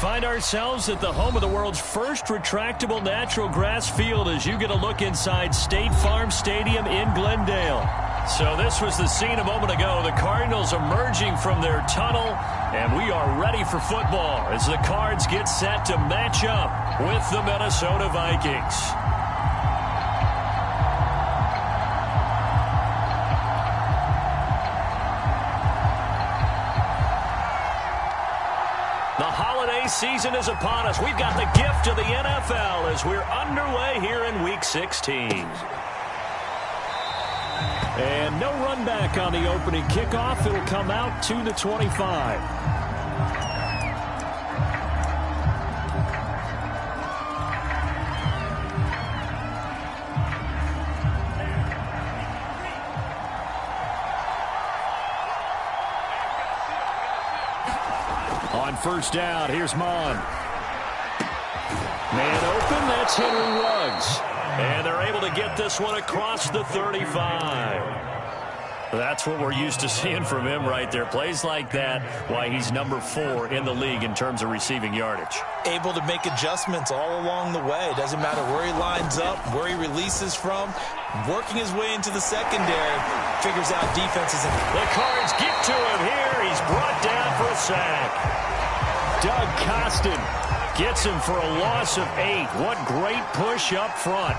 find ourselves at the home of the world's first retractable natural grass field as you get a look inside State Farm Stadium in Glendale. So this was the scene a moment ago. The Cardinals emerging from their tunnel, and we are ready for football as the Cards get set to match up with the Minnesota Vikings. The holiday season is upon us. We've got the gift of the NFL as we're underway here in Week 16. And no run back on the opening kickoff. It'll come out to the 25. On first down, here's Mon. Man open, that's Henry Ruggs. And they're able to get this one across the 35. That's what we're used to seeing from him right there. Plays like that, why he's number 4 in the league in terms of receiving yardage. Able to make adjustments all along the way. Doesn't matter where he lines up, where he releases from. Working his way into the secondary, figures out defenses. The Cards get to him here. He's brought down for a sack. Doug Costin gets him for a loss of 8. What great push up front.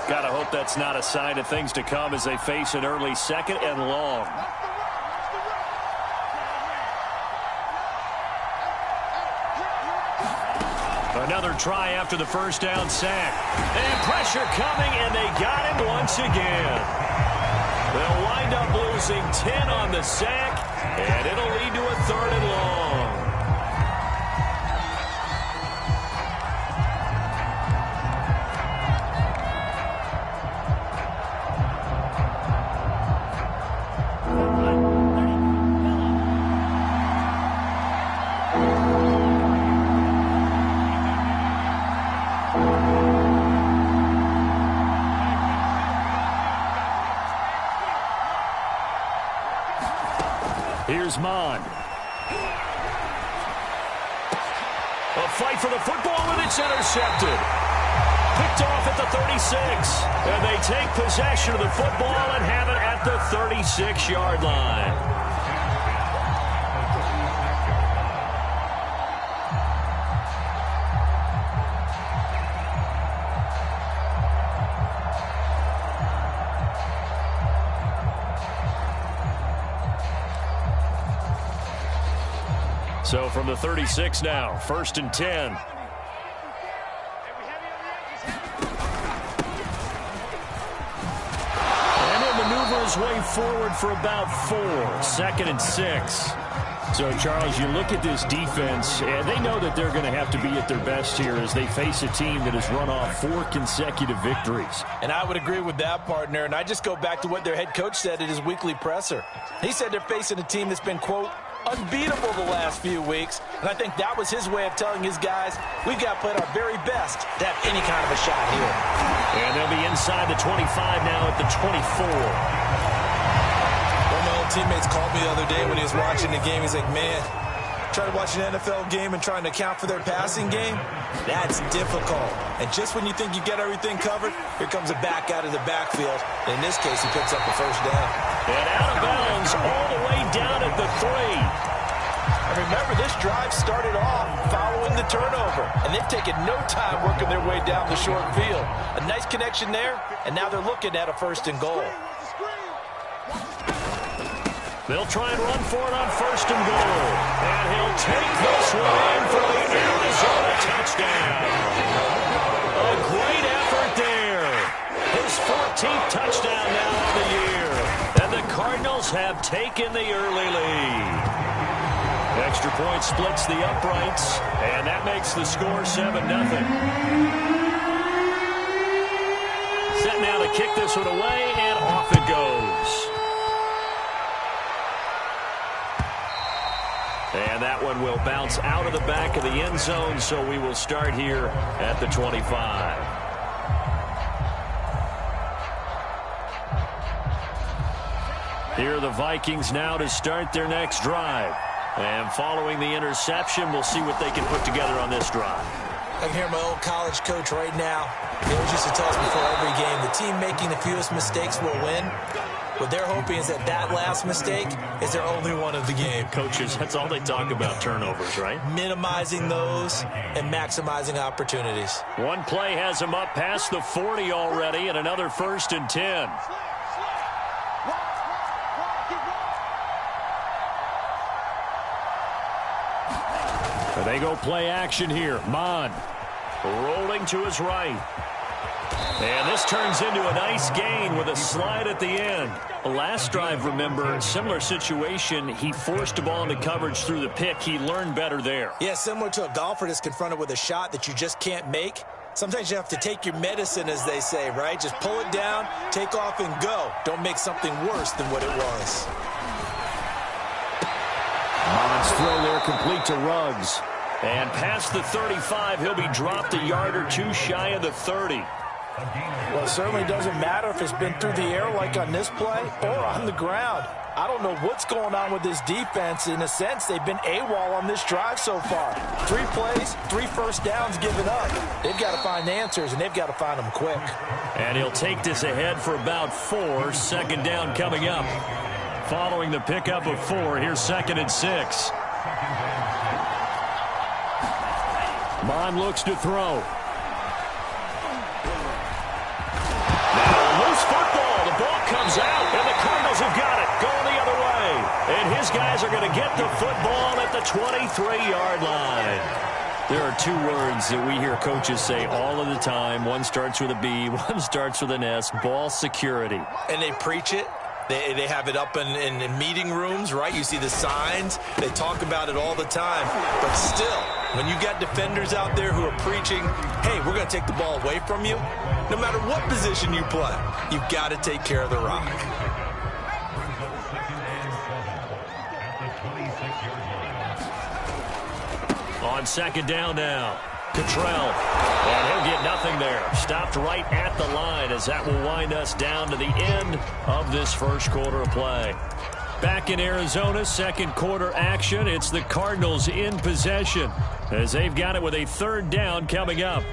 Gotta hope that's not a sign of things to come as they face an early second and long. Another try after the first down sack. And pressure coming, and they got him once again. They'll wind up losing 10 on the sack, and it'll lead to a 3rd and long. Here's Mon. A fight for the football, and it's intercepted. Picked off at the 36. And they take possession of the football and have it at the 36-yard line. So from the 36 now, 1st and 10. And he'll maneuver his way forward for about 4. 2nd and 6. So, Charles, you look at this defense, and they know that they're going to have to be at their best here as they face a team that has run off 4 consecutive victories. And I would agree with that, partner. And I just go back to what their head coach said at his weekly presser. He said they're facing a team that's been, quote, unbeatable the last few weeks. And I think that was his way of telling his guys, we've got to play our very best to have any kind of a shot here. And they'll be inside the 25 now at the 24. One of my old teammates called me the other day when he was watching the game. He's like, man, trying to watch an NFL game and trying to account for their passing game, that's difficult. And just when you think you get everything covered, here comes a back out of the backfield. And in this case, he picks up the first down. And out of bounds all the way down at the 3. And remember, this drive started off following the turnover. And they've taken no time working their way down the short field. A nice connection there, and now they're looking at a 1st and goal. They'll try and run for it on 1st and goal. And he'll take this one in for the Arizona touchdown. A great effort there. His 14th touchdown now of the year. And the Cardinals have taken the early lead. Extra point splits the uprights, and that makes the score 7-0. Set now to kick this one away, and off it goes. And that one will bounce out of the back of the end zone, so we will start here at the 25. Here are the Vikings now to start their next drive. And following the interception, we'll see what they can put together on this drive. I can hear my old college coach right now. He always used to tell us before every game, the team making the fewest mistakes will win. What they're hoping is that last mistake is their only one of the game. Coaches, that's all they talk about, turnovers, right? Minimizing those and maximizing opportunities. One play has them up past the 40 already, and another 1st and 10. They go play action here. Mon rolling to his right. And this turns into a nice gain with a slide at the end. Last drive, remember, similar situation. He forced a ball into coverage through the pick. He learned better there. Yeah, similar to a golfer that's confronted with a shot that you just can't make. Sometimes you have to take your medicine, as they say, right? Just pull it down, take off, and go. Don't make something worse than what it was. Mon's throw there complete to Ruggs. And past the 35, he'll be dropped a yard or two shy of the 30. Well, it certainly doesn't matter if it's been through the air like on this play or on the ground. I don't know what's going on with this defense. In a sense, they've been AWOL on this drive so far. 3 plays, 3 first downs given up. They've got to find answers, and they've got to find them quick. And he'll take this ahead for about 4. Second down coming up. Following the pickup of 4, here's 2nd and 6. Mon looks to throw. Now loose football. The ball comes out, and the Cardinals have got it. Going the other way. And his guys are going to get the football at the 23-yard line. There are 2 words that we hear coaches say all of the time. One starts with a B, one starts with an S. Ball security. And they preach it. They have it up in meeting rooms, right? You see the signs. They talk about it all the time. But still, when you got defenders out there who are preaching, hey, we're going to take the ball away from you, no matter what position you play, you've got to take care of the rock. On 2nd down now. Cottrell, and he'll get nothing there. Stopped right at the line as that will wind us down to the end of this first quarter of play. Back in Arizona, second quarter action. It's the Cardinals in possession as they've got it with a 3rd down coming up.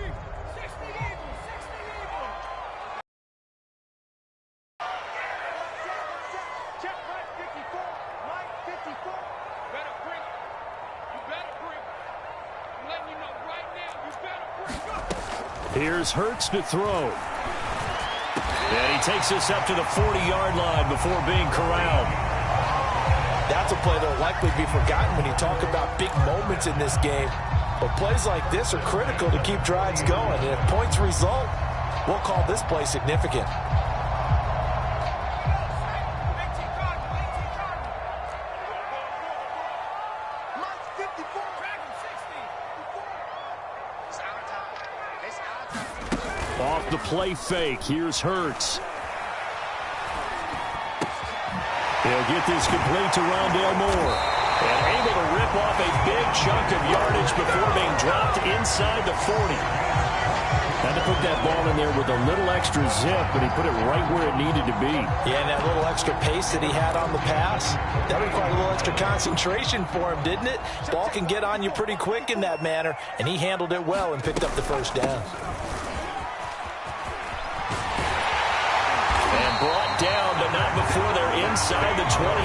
Here's Hurts to throw. And he takes us up to the 40-yard line before being corralled. That's a play that will likely be forgotten when you talk about big moments in this game. But plays like this are critical to keep drives going. And if points result, we'll call this play significant. Off the play fake, here's Hurts. He'll get this complete to Rondale Moore. And able to rip off a big chunk of yardage before being dropped inside the 40. Had to put that ball in there with a little extra zip, but he put it right where it needed to be. Yeah, and that little extra pace that he had on the pass, that required a little extra concentration for him, didn't it? Ball can get on you pretty quick in that manner, and he handled it well and picked up the 1st down. Brought down, but not before they're inside the 25.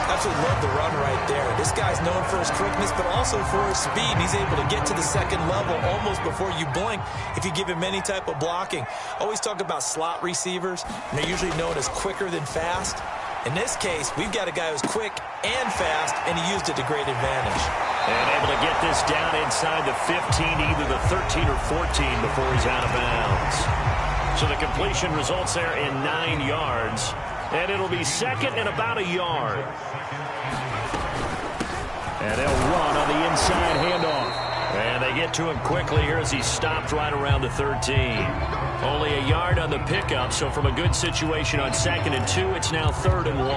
Absolutely love the run right there. This guy's known for his quickness, but also for his speed. He's able to get to the 2nd level almost before you blink if you give him any type of blocking. Always talk about slot receivers, and they're usually known as quicker than fast. In this case, we've got a guy who's quick and fast, and he used it to great advantage. And able to get this down inside the 15, either the 13 or 14 before he's out of bounds. So the completion results there in 9 yards. And it'll be 2nd and about a yard. And they'll run on the inside handoff. And they get to him quickly here as he stopped right around the 13. Only a yard on the pickup, so from a good situation on 2nd and 2, it's now 3rd and 1.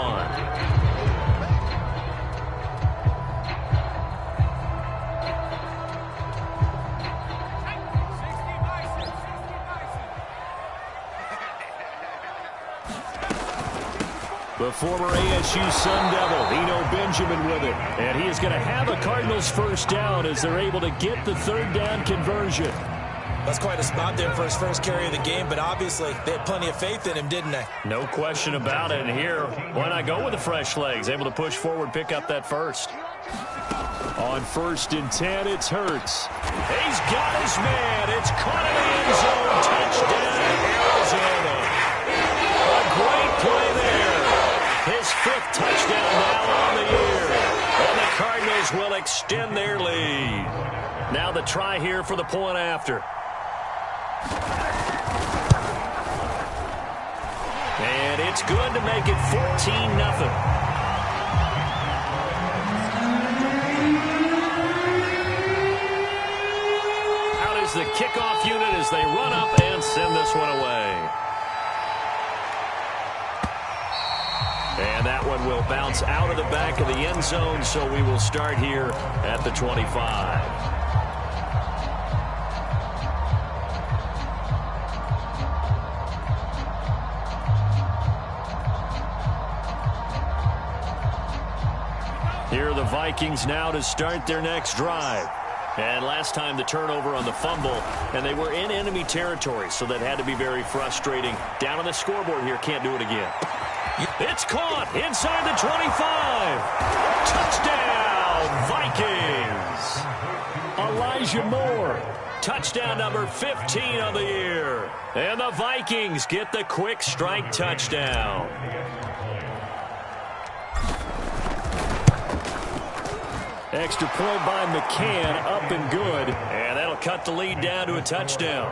The former ASU Sun Devil, Eno Benjamin with it. And he is going to have a Cardinals first down as they're able to get the third down conversion. That's quite a spot there for his first carry of the game, but obviously they had plenty of faith in him, didn't they? No question about it. And here, why not go with the fresh legs? Able to push forward, pick up that first. On 1st and 10, it's Hurts. He's got his man. It's caught in the end zone. Touchdown, Arizona. A great play there. His 5th touchdown now on the year. And the Cardinals will extend their lead. Now the try here for the point after. And it's good to make it 14-0. The kickoff unit as they run up and send this one away. And that one will bounce out of the back of the end zone, so we will start here at the 25. Here are the Vikings now to start their next drive. And last time the turnover on the fumble, and they were in enemy territory, so that had to be very frustrating. Down on the scoreboard here, can't do it again. It's caught inside the 25. Touchdown, Vikings. Elijah Moore. Touchdown number 15 of the year. And the Vikings get the quick strike touchdown. Extra point by McCann, up and good. And that'll cut the lead down to a touchdown.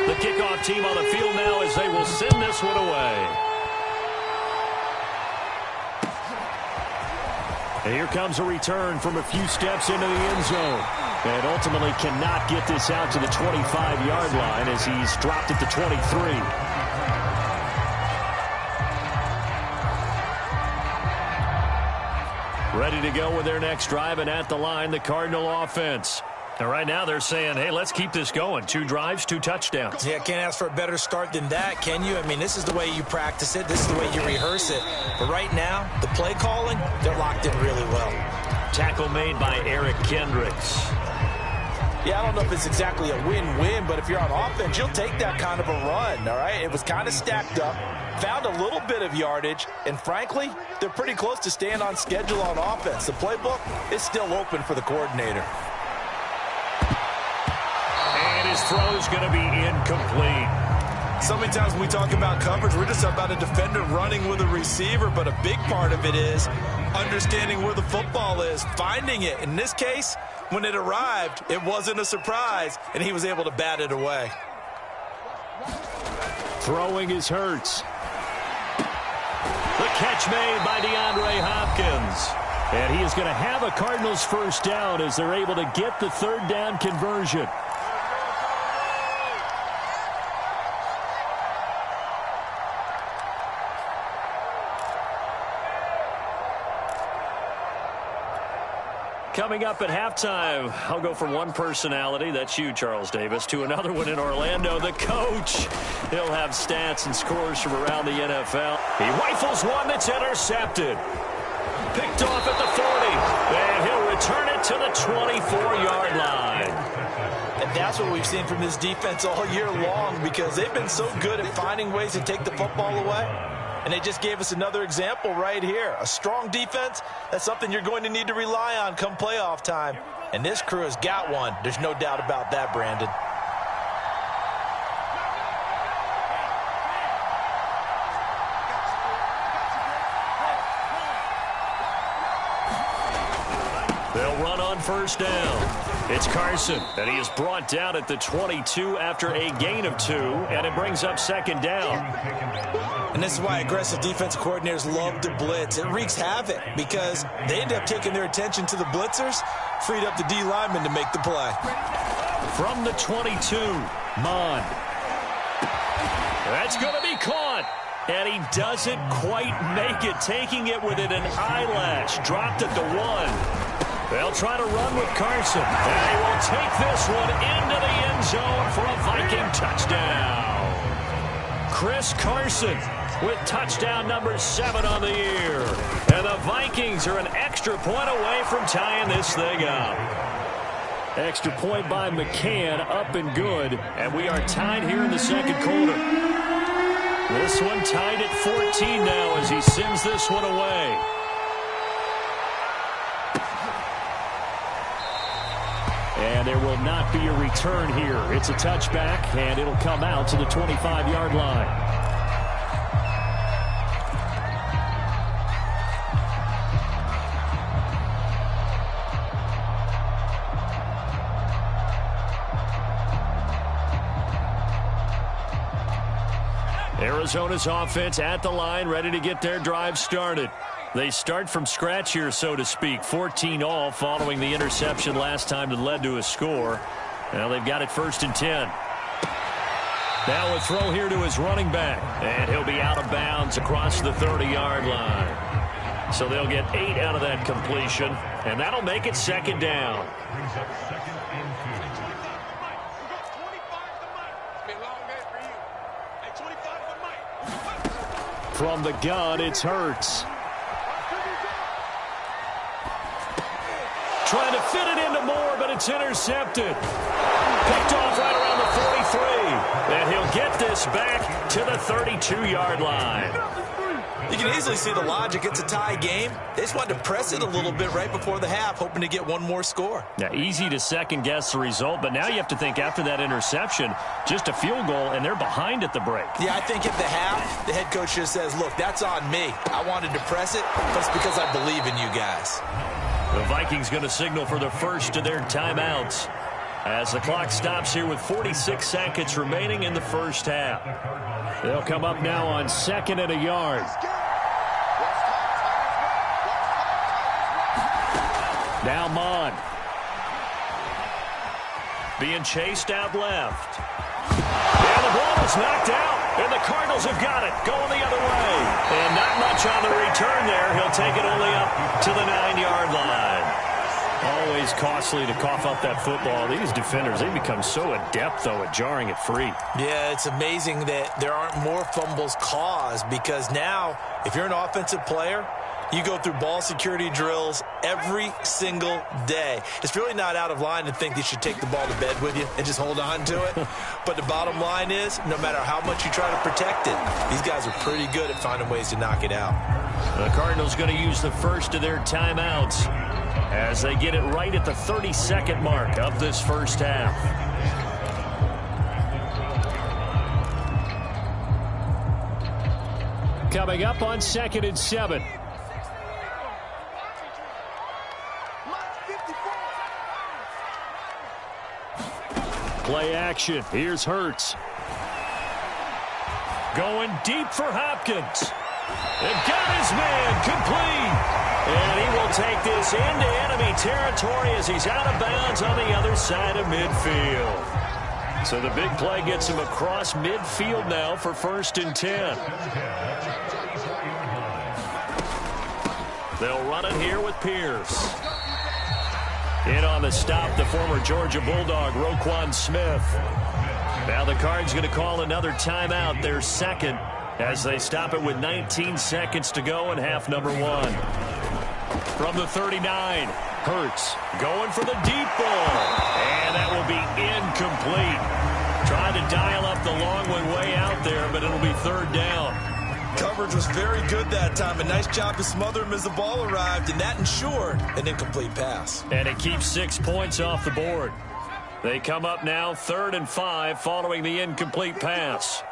The kickoff team on the field now as they will send this one away. And here comes a return from a few steps into the end zone. And ultimately cannot get this out to the 25-yard line as he's dropped at the 23. Ready to go with their next drive, and at the line, the Cardinal offense. And right now they're saying, hey, let's keep this going. 2 drives, 2 touchdowns. Yeah, can't ask for a better start than that, can you? I mean, this is the way you practice it. This is the way you rehearse it. But right now, the play calling, they're locked in really well. Tackle made by Eric Kendricks. Yeah, I don't know if it's exactly a win-win, but if you're on offense, you'll take that kind of a run, all right? It was kind of stacked up, found a little bit of yardage, and frankly, they're pretty close to staying on schedule on offense. The playbook is still open for the coordinator. And his throw is going to be incomplete. So many times when we talk about coverage, we're just about a defender running with a receiver, but a big part of it is understanding where the football is, finding it. In this case, when it arrived, it wasn't a surprise, and he was able to bat it away. Throwing is Hurts. The catch made by DeAndre Hopkins. And he is going to have a Cardinals first down as they're able to get the third down conversion. Coming up at halftime, I'll go from one personality, that's you, Charles Davis, to another one in Orlando, the coach. He'll have stats and scores from around the NFL. He rifles one that's intercepted. Picked off at the 40, and he'll return it to the 24-yard line. And that's what we've seen from this defense all year long, because they've been so good at finding ways to take the football away. And they just gave us another example right here. A strong defense, that's something you're going to need to rely on come playoff time. And this crew has got one. There's no doubt about that, Brandon. They'll run on first down. It's Carson, and he is brought down at the 22 after a gain of 2, and it brings up second down. And this is why aggressive defensive coordinators love to blitz. It wreaks havoc because they end up taking their attention to the blitzers, freed up the D lineman to make the play. From the 22, Mond. That's going to be caught. And he doesn't quite make it, taking it within an eyelash. Dropped at the 1. They'll try to run with Carson. And they will take this one into the end zone for a Viking touchdown. Chris Carson with touchdown number 7 on the year. And the Vikings are an extra point away from tying this thing up. Extra point by McCann, up and good. And we are tied here in the second quarter. This one tied at 14 now as he sends this one away. And there will not be a return here. It's a touchback, and it'll come out to the 25-yard line. Arizona's offense at the line, ready to get their drive started. They start from scratch here, so to speak. 14 all following the interception last time that led to a score. Now they've got it 1st and 10. Now a throw here to his running back. And he'll be out of bounds across the 30-yard line. So they'll get 8 out of that completion. And that'll make it 2nd down. From the gun, it's Hurts. Trying to fit it into Moore, but it's intercepted. Picked off right around the 43. And he'll get this back to the 32-yard line. You can easily see the logic. It's a tie game. They just wanted to press it a little bit right before the half, hoping to get one more score. Now, easy to second-guess the result, but now you have to think after that interception, just a field goal, and they're behind at the break. Yeah, I think at the half, the head coach just says, look, that's on me. I wanted to press it, but it's because I believe in you guys. The Vikings going to signal for the first of their timeouts as the clock stops here with 46 seconds remaining in the first half. They'll come up now on 2nd and a yard. Now Mon. Being chased out left. And the ball is knocked out. And the Cardinals have got it. Going the other way. And not much on the return there. He'll take it only up to the 9-yard line. Always costly to cough up that football. These defenders, they become so adept, though, at jarring it free. Yeah, it's amazing that there aren't more fumbles caused because now, if you're an offensive player, you go through ball security drills every single day. It's really not out of line to think you should take the ball to bed with you and just hold on to it. But the bottom line is, no matter how much you try to protect it, these guys are pretty good at finding ways to knock it out. The Cardinals going to use the first of their timeouts as they get it right at the 32nd mark of this first half. Coming up on 2nd and 7. Play action. Here's Hurts. Going deep for Hopkins. And got his man complete. And he will take this into enemy territory as he's out of bounds on the other side of midfield. So the big play gets him across midfield now for 1st and 10. They'll run it here with Pierce. In on the stop, the former Georgia Bulldog, Roquan Smith. Now the Cards going to call another timeout, their 2nd, as they stop it with 19 seconds to go in half number 1. From the 39, Hurts going for the deep ball. And that will be incomplete. Trying to dial up the long one way out there, but it'll be 3rd down. Coverage was very good that time. A nice job to smother him as the ball arrived, and that ensured an incomplete pass. And it keeps 6 points off the board. They come up now 3rd and 5 following the incomplete pass.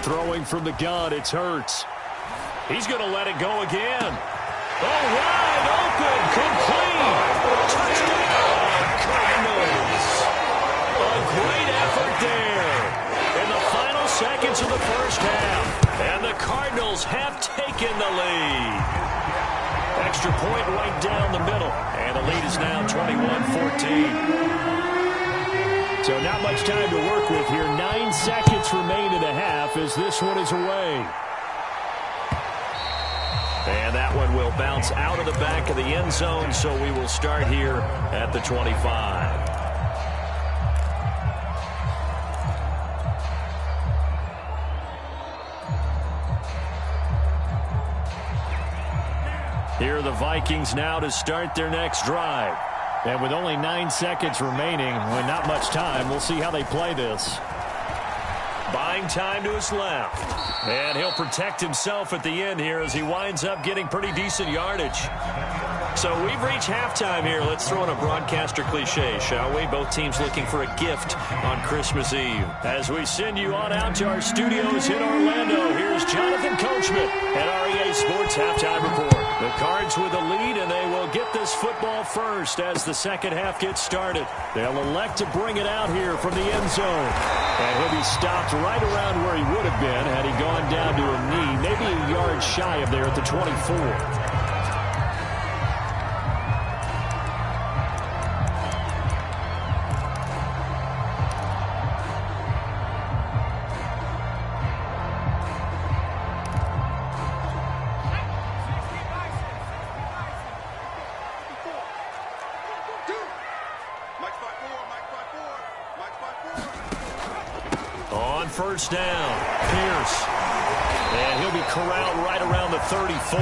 Throwing from the gun, it's Hurts. He's going to let it go again. Oh, wide open, complete. Touchdown, Cardinals. A great effort there in the final seconds of the first half. And the Cardinals have taken the lead. Extra point right down the middle. And the lead is now 21-14. So not much time to work with here. 9 seconds remain in the half as this one is away. And that one will bounce out of the back of the end zone, so we will start here at the 25. Here are the Vikings now to start their next drive. And with only 9 seconds remaining, with not much time, we'll see how they play this. Buying time to his left. And he'll protect himself at the end here as he winds up getting pretty decent yardage. So we've reached halftime here. Let's throw in a broadcaster cliche, shall we? Both teams looking for a gift on Christmas Eve. As we send you on out to our studios in Orlando, here's Jonathan Coachman at REA Sports Halftime Report. The Cards with a lead, and they will get this football first as the second half gets started. They'll elect to bring it out here from the end zone. And he'll be stopped right around where he would have been had he gone down to a knee, maybe a yard shy of there at the 24. First down, Pierce. And he'll be corralled right around the 34.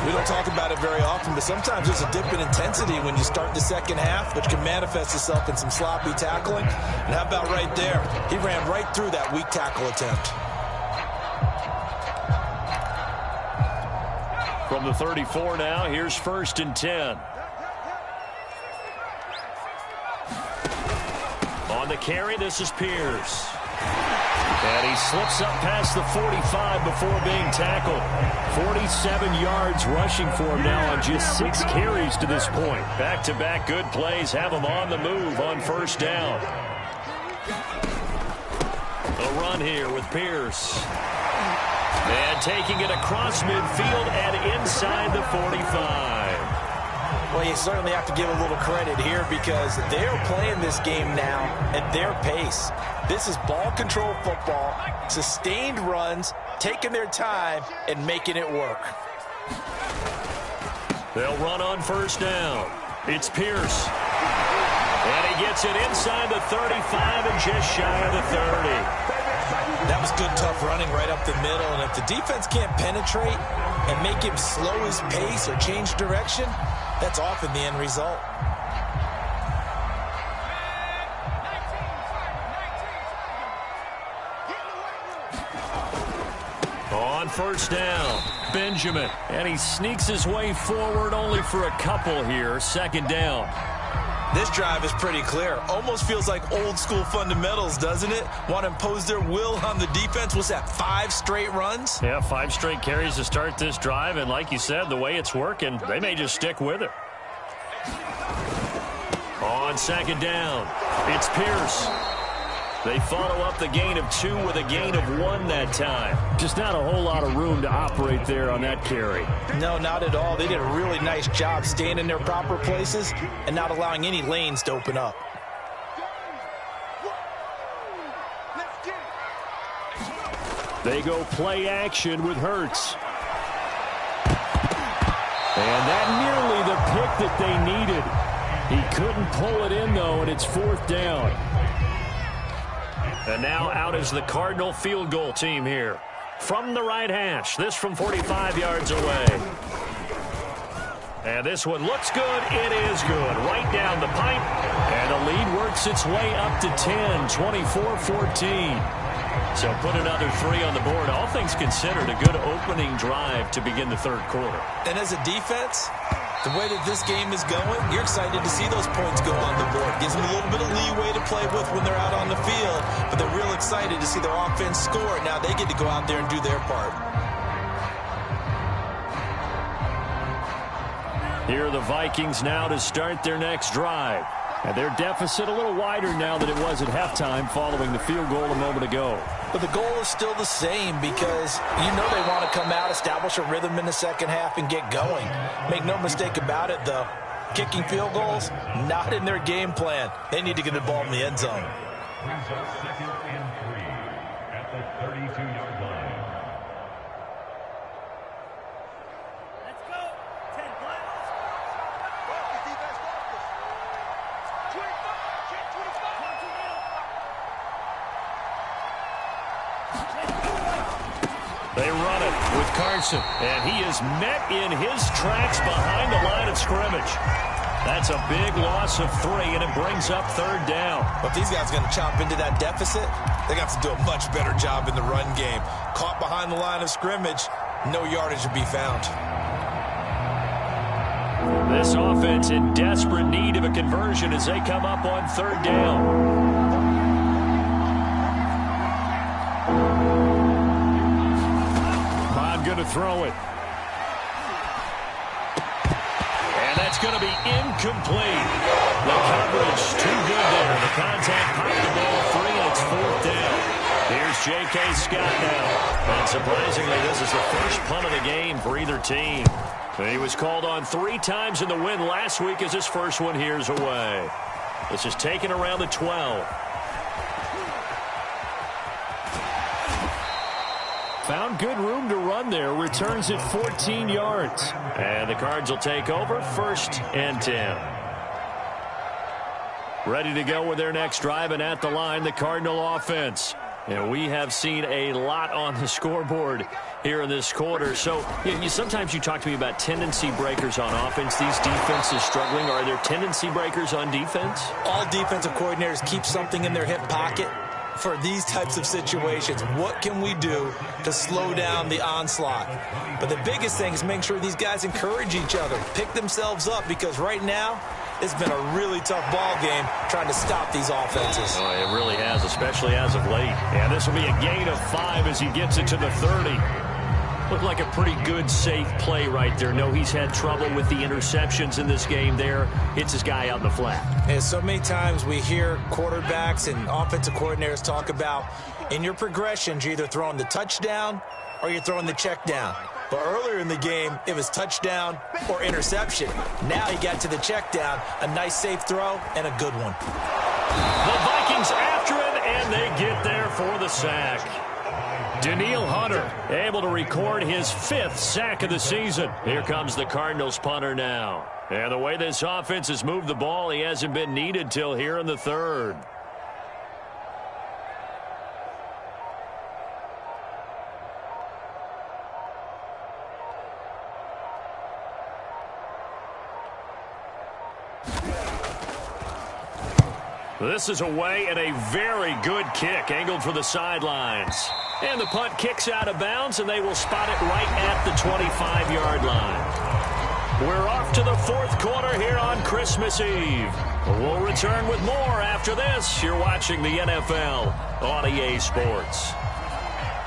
We don't talk about it very often, but sometimes there's a dip in intensity when you start the second half, which can manifest itself in some sloppy tackling. And how about right there? He ran right through that weak tackle attempt. From the 34 now, here's 1st and 10. On the carry, this is Pierce. And he slips up past the 45 before being tackled. 47 yards rushing for him now on just 6 carries to this point. Back-to-back good plays have him on the move on first down. A run here with Pierce. And taking it across midfield and inside the 45. Well, you certainly have to give a little credit here because they're playing this game now at their pace. This is ball control football, sustained runs, taking their time, and making it work. They'll run on first down. It's Pierce. And he gets it inside the 35 and just shy of the 30. That was good, tough running right up the middle. And if the defense can't penetrate and make him slow his pace or change direction, that's often the end result. On first down, Benjamin. And he sneaks his way forward only for a couple here. Second down. This drive is pretty clear. Almost feels like old school fundamentals, doesn't it? Want to impose their will on the defense. What's that, 5 straight runs? Yeah, 5 straight carries to start this drive. And like you said, the way it's working, they may just stick with it. On second down, it's Pierce. They follow up the gain of 2 with a gain of 1 that time. Just not a whole lot of room to operate there on that carry. No, not at all. They did a really nice job staying in their proper places and not allowing any lanes to open up. They go play action with Hurts. And that nearly the pick that they needed. He couldn't pull it in, though, and it's 4th down. And now out is the Cardinal field goal team here. From the right hash, this from 45 yards away. And this one looks good. It is good. Right down the pipe. And the lead works its way up to 10, 24-14. So put another 3 on the board. All things considered, a good opening drive to begin the third quarter. And as a defense, the way that this game is going, you're excited to see those points go on the board. Gives them a little bit of leeway to play with when they're out on the field, but they're real excited to see their offense score. Now they get to go out there and do their part. Here are the Vikings now to start their next drive. And their deficit a little wider now than it was at halftime following the field goal a moment ago. But the goal is still the same because you know they want to come out, establish a rhythm in the second half, and get going. Make no mistake about it, though. Kicking field goals, not in their game plan. They need to get the ball in the end zone. Second and 3 at the 32-yard line. They run it with Carson, and he is met in his tracks behind the line of scrimmage. That's a big loss of 3, and it brings up 3rd down. But these guys are going to chop into that deficit. They got to do a much better job in the run game. Caught behind the line of scrimmage, no yardage to be found. This offense in desperate need of a conversion as they come up on 3rd down. Going to throw it. And that's going to be incomplete. The coverage too good there. The contact popped the ball free, and it's 4th down. Here's J.K. Scott now. And surprisingly, this is the first punt of the game for either team. He was called on 3 times in the win last week as his first one here's away. This is taken around the 12. Found good room to run there. Returns it 14 yards. And the Cards will take over 1st and 10. Ready to go with their next drive, and at the line, the Cardinal offense. And we have seen a lot on the scoreboard here in this quarter. So sometimes you talk to me about tendency breakers on offense. These defenses struggling. Are there tendency breakers on defense? All defensive coordinators keep something in their hip pocket for these types of situations. What can we do to slow down the onslaught? But the biggest thing is make sure these guys encourage each other, pick themselves up, because right now it's been a really tough ball game trying to stop these offenses. Oh, it really has, especially as of late. And this will be a gain of 5 as he gets it to the 30. Looked like a pretty good, safe play right there. No, he's had trouble with the interceptions in this game there. Hits his guy out in the flat. And so many times we hear quarterbacks and offensive coordinators talk about in your progressions, you're either throwing the touchdown or you're throwing the check down. But earlier in the game, it was touchdown or interception. Now he got to the check down, a nice safe throw, and a good one. The Vikings after it, and they get there for the sack. Danielle Hunter able to record his 5th sack of the season. Here comes the Cardinals punter now. And the way this offense has moved the ball, he hasn't been needed till here in the 3rd. This is away, and a very good kick angled for the sidelines. And the punt kicks out of bounds, and they will spot it right at the 25-yard line. We're off to the 4th quarter here on Christmas Eve. We'll return with more after this. You're watching the NFL on EA Sports.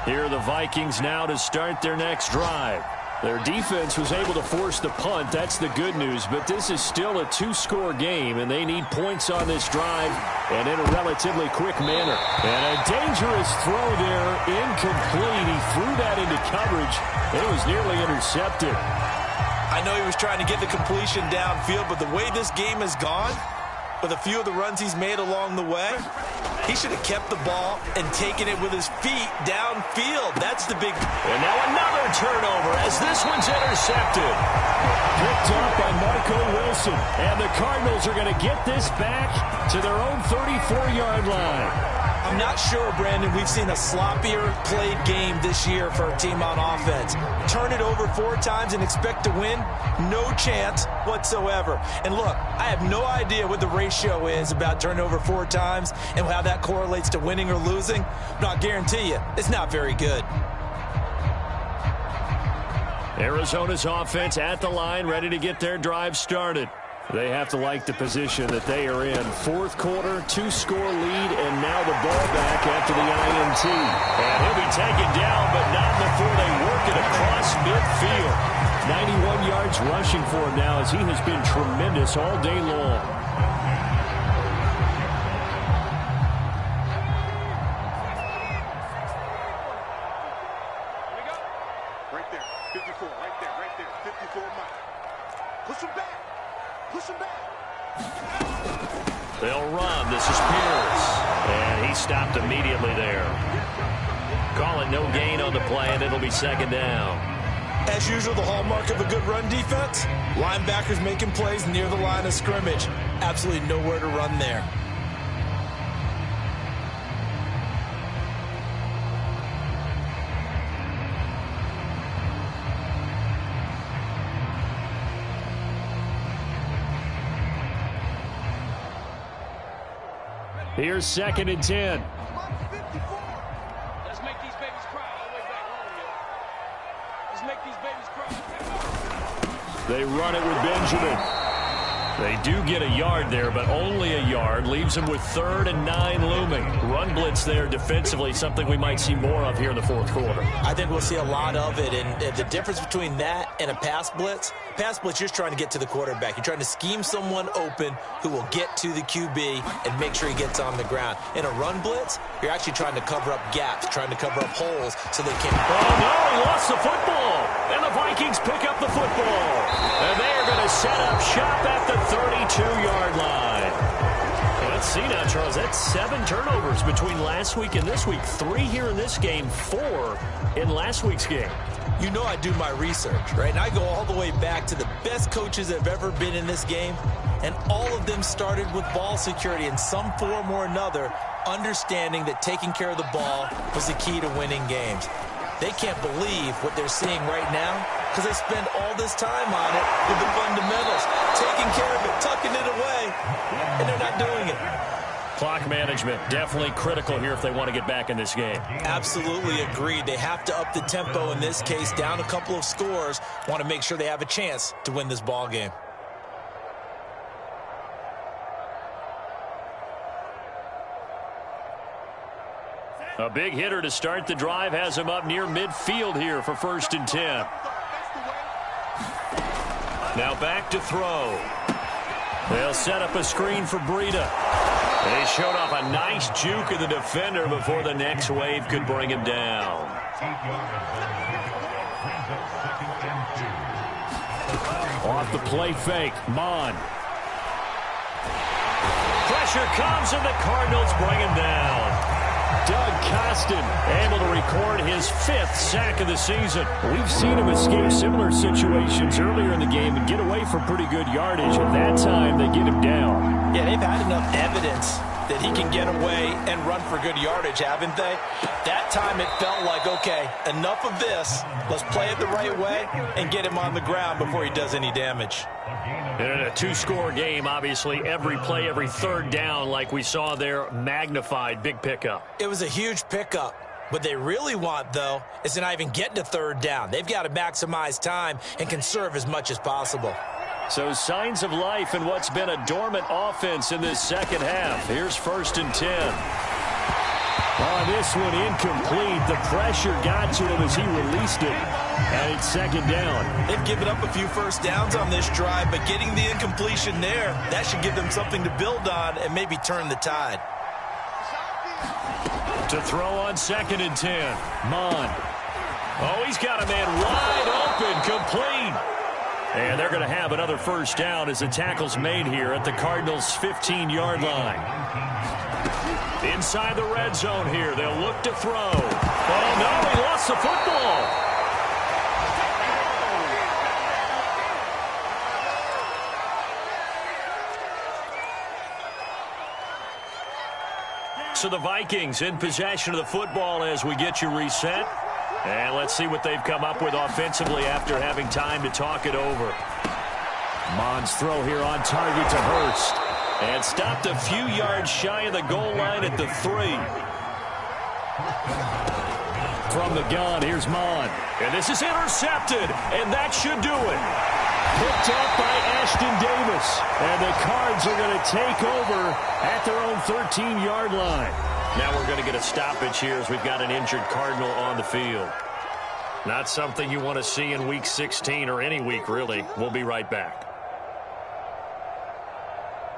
Here are the Vikings now to start their next drive. Their defense was able to force the punt. That's the good news. But this is still a 2-score game, and they need points on this drive and in a relatively quick manner. And a dangerous throw there, incomplete. He threw that into coverage. It was nearly intercepted. I know he was trying to get the completion downfield, but the way this game has gone, with a few of the runs he's made along the way, he should have kept the ball and taken it with his feet downfield. That's the big... And now another turnover as this one's intercepted. Picked up by Marco Wilson. And the Cardinals are going to get this back to their own 34-yard line. I'm not sure, Brandon, we've seen a sloppier played game this year for a team on offense. Turn it over 4 times and expect to win? No chance whatsoever. And look, I have no idea what the ratio is about turning over 4 times and how that correlates to winning or losing, but I'll guarantee you, it's not very good. Arizona's offense at the line, ready to get their drive started. They have to like the position that they are in. 4th quarter, 2-score lead, and now the ball back after the INT. And he'll be taken down, but not before they work it across midfield. 91 yards rushing for him now as he has been tremendous all day long. Right there, 54, right there, 54 Mike. Push him back. Push him back. They'll run. This is Pierce. And he stopped immediately there. Call it no gain on the play, and it'll be 2nd down. As usual, the hallmark of a good run defense, linebackers making plays near the line of scrimmage. Absolutely nowhere to run there. Here's 2nd and 10. Let's make these babies cry all the way back home, yo. Let's make these babies cry. They run it with Benjamin. They do get a yard there, but only a yard. Leaves them with 3rd and 9 looming. Run blitz there defensively, something we might see more of here in the 4th quarter. I think we'll see a lot of it, and the difference between that and a pass blitz, you're just trying to get to the quarterback. You're trying to scheme someone open who will get to the QB and make sure he gets on the ground. In a run blitz, you're actually trying to cover up gaps, trying to cover up holes so they can't. Oh, no, he lost the football. And the Vikings pick up the football. And they are going to set up shop at the 32-yard line. Let's see now, Charles. That's 7 turnovers between last week and this week. 3 here in this game, 4 in last week's game. You know I do my research, right? And I go all the way back to the best coaches that have ever been in this game, and all of them started with ball security in some form or another, understanding that taking care of the ball was the key to winning games. They can't believe what they're seeing right now because they spend all this time on it with the fundamentals, taking care of it, tucking it away, and they're not doing it. Clock management, definitely critical here if they want to get back in this game. Absolutely agreed. They have to up the tempo in this case, down a couple of scores, want to make sure they have a chance to win this ball game. A big hitter to start the drive has him up near midfield here for 1st and 10. Now back to throw. They'll set up a screen for Breida. They showed off a nice juke of the defender before the next wave could bring him down. Off the play fake, Mon. Pressure comes and the Cardinals bring him down. Doug Costin able to record his 5th sack of the season. We've seen him escape similar situations earlier in the game and get away from pretty good yardage. At that time, they get him down. Yeah, they've had enough evidence that he can get away and run for good yardage, haven't they? That time it felt like, okay, enough of this. Let's play it the right way and get him on the ground before he does any damage. And in a 2-score game, obviously, every play, every 3rd down, like we saw there, magnified, big pickup. It was a huge pickup. What they really want, though, is to not even get to 3rd down. They've got to maximize time and conserve as much as possible. So signs of life in what's been a dormant offense in this second half. Here's 1st and 10. On this one, incomplete. The pressure got to him as he released it. And it's 2nd down. They've given up a few first downs on this drive, but getting the incompletion there, that should give them something to build on and maybe turn the tide. To throw on 2nd and 10. Mon. Oh, he's got a man wide open, complete. And they're going to have another 1st down as the tackle's made here at the Cardinals' 15-yard line. Inside the red zone here, they'll look to throw. Oh, no, he lost the football. So the Vikings in possession of the football as we get you reset. And let's see what they've come up with offensively after having time to talk it over. Mon's throw here on target to Hurst. And stopped a few yards shy of the goal line at the 3. From the gun, here's Mon. And this is intercepted, and that should do it. Picked up by Ashton Davis. And the Cards are going to take over at their own 13-yard line. Now we're going to get a stoppage here as we've got an injured Cardinal on the field. Not something you want to see in Week 16 or any week, really. We'll be right back.